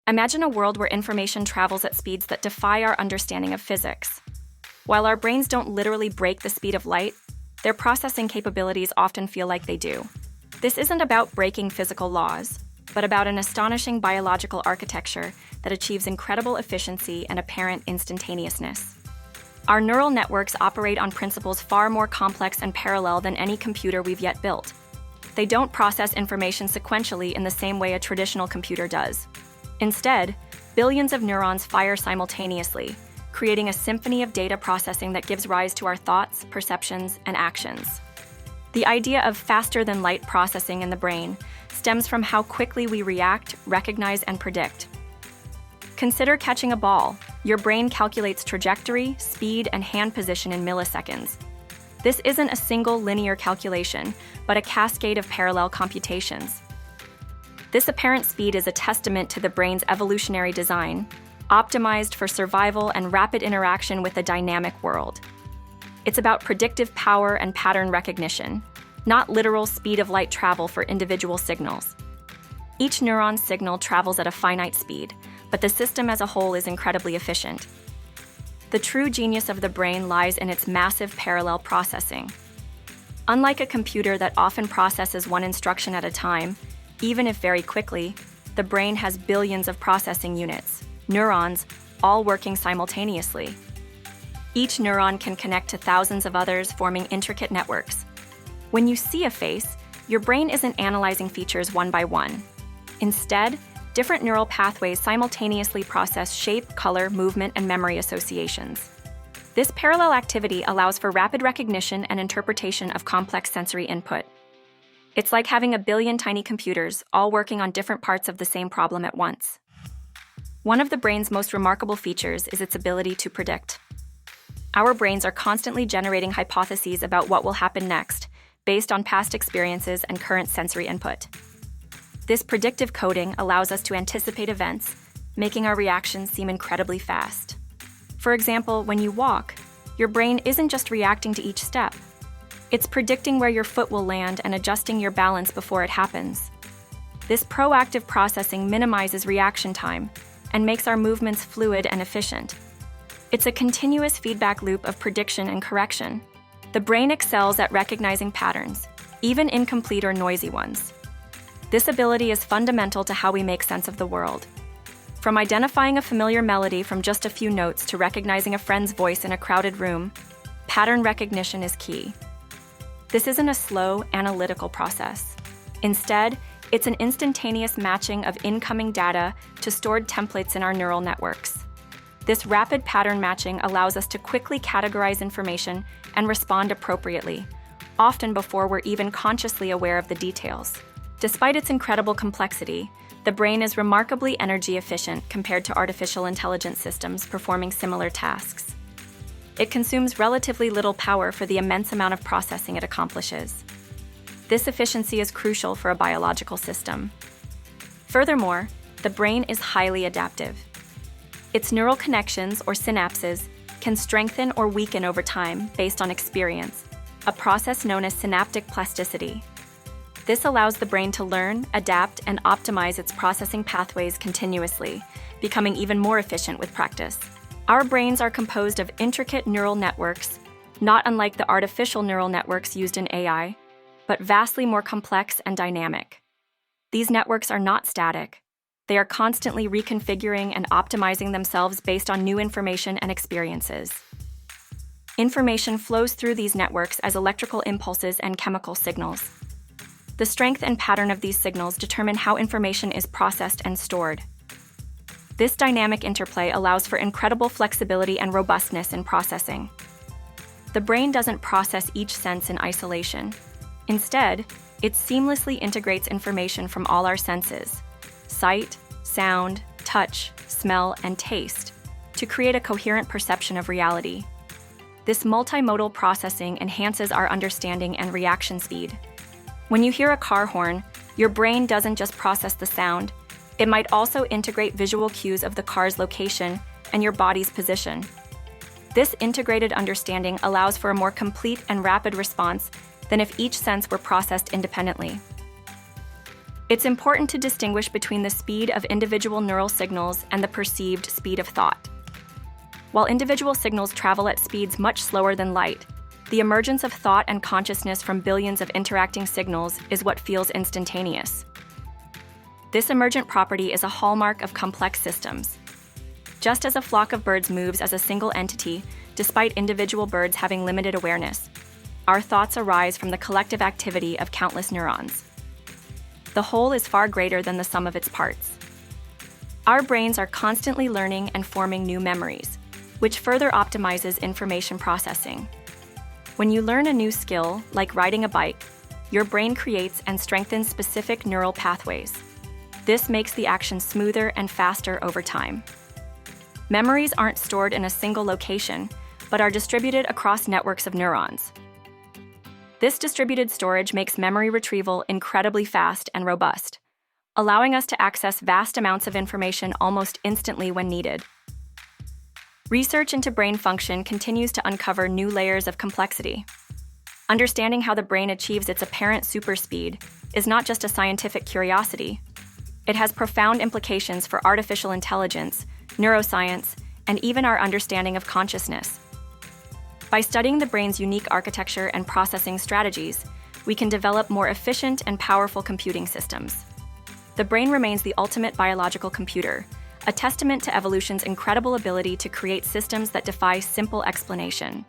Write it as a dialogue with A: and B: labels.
A: Imagine a world where information travels at speeds that defy our understanding of physics. While our brains don't literally break the speed of light, their processing capabilities often feel like they do. This isn't about breaking physical laws, but about an astonishing biological architecture that achieves incredible efficiency and apparent instantaneousness. Our neural networks operate on principles far more complex and parallel than any computer we've yet built. They don't process information sequentially in the same way a traditional computer does. Instead, billions of neurons fire simultaneously, creating a symphony of data processing that gives rise to our thoughts, perceptions, and actions. The idea of faster-than-light processing in the brain stems from how quickly we react, recognize, and predict. Consider catching a ball. Your brain calculates trajectory, speed, and hand position in milliseconds. This isn't a single linear calculation, but a cascade of parallel computations. This apparent speed is a testament to the brain's evolutionary design, optimized for survival and rapid interaction with a dynamic world. It's about predictive power and pattern recognition, not literal speed of light travel for individual signals. Each neuron's signal travels at a finite speed, but the system as a whole is incredibly efficient. The true genius of the brain lies in its massive parallel processing. Unlike a computer that often processes one instruction at a time, even if very quickly, the brain has billions of processing units, neurons, all working simultaneously. Each neuron can connect to thousands of others, forming intricate networks. When you see a face, your brain isn't analyzing features one by one. Instead, different neural pathways simultaneously process shape, color, movement, and memory associations. This parallel activity allows for rapid recognition and interpretation of complex sensory input. It's like having a billion tiny computers, all working on different parts of the same problem at once. One of the brain's most remarkable features is its ability to predict. Our brains are constantly generating hypotheses about what will happen next, based on past experiences and current sensory input. This predictive coding allows us to anticipate events, making our reactions seem incredibly fast. For example, when you walk, your brain isn't just reacting to each step. It's predicting where your foot will land and adjusting your balance before it happens. This proactive processing minimizes reaction time and makes our movements fluid and efficient. It's a continuous feedback loop of prediction and correction. The brain excels at recognizing patterns, even incomplete or noisy ones. This ability is fundamental to how we make sense of the world. From identifying a familiar melody from just a few notes to recognizing a friend's voice in a crowded room, pattern recognition is key. This isn't a slow, analytical process. Instead, it's an instantaneous matching of incoming data to stored templates in our neural networks. This rapid pattern matching allows us to quickly categorize information and respond appropriately, often before we're even consciously aware of the details. Despite its incredible complexity, the brain is remarkably energy efficient compared to artificial intelligence systems performing similar tasks. It consumes relatively little power for the immense amount of processing it accomplishes. This efficiency is crucial for a biological system. Furthermore, the brain is highly adaptive. Its neural connections, or synapses, can strengthen or weaken over time based on experience, a process known as synaptic plasticity. This allows the brain to learn, adapt, and optimize its processing pathways continuously, becoming even more efficient with practice. Our brains are composed of intricate neural networks, not unlike the artificial neural networks used in AI, but vastly more complex and dynamic. These networks are not static. They are constantly reconfiguring and optimizing themselves based on new information and experiences. Information flows through these networks as electrical impulses and chemical signals. The strength and pattern of these signals determine how information is processed and stored. This dynamic interplay allows for incredible flexibility and robustness in processing. The brain doesn't process each sense in isolation. Instead, it seamlessly integrates information from all our senses: sight, sound, touch, smell, and taste, to create a coherent perception of reality. This multimodal processing enhances our understanding and reaction speed. When you hear a car horn, your brain doesn't just process the sound, it might also integrate visual cues of the car's location and your body's position. This integrated understanding allows for a more complete and rapid response than if each sense were processed independently. It's important to distinguish between the speed of individual neural signals and the perceived speed of thought. While individual signals travel at speeds much slower than light, the emergence of thought and consciousness from billions of interacting signals is what feels instantaneous. This emergent property is a hallmark of complex systems. Just as a flock of birds moves as a single entity, despite individual birds having limited awareness, our thoughts arise from the collective activity of countless neurons. The whole is far greater than the sum of its parts. Our brains are constantly learning and forming new memories, which further optimizes information processing. When you learn a new skill, like riding a bike, your brain creates and strengthens specific neural pathways. This makes the action smoother and faster over time. Memories aren't stored in a single location, but are distributed across networks of neurons. This distributed storage makes memory retrieval incredibly fast and robust, allowing us to access vast amounts of information almost instantly when needed. Research into brain function continues to uncover new layers of complexity. Understanding how the brain achieves its apparent superspeed is not just a scientific curiosity. It has profound implications for artificial intelligence, neuroscience, and even our understanding of consciousness. By studying the brain's unique architecture and processing strategies, we can develop more efficient and powerful computing systems. The brain remains the ultimate biological computer, a testament to evolution's incredible ability to create systems that defy simple explanation.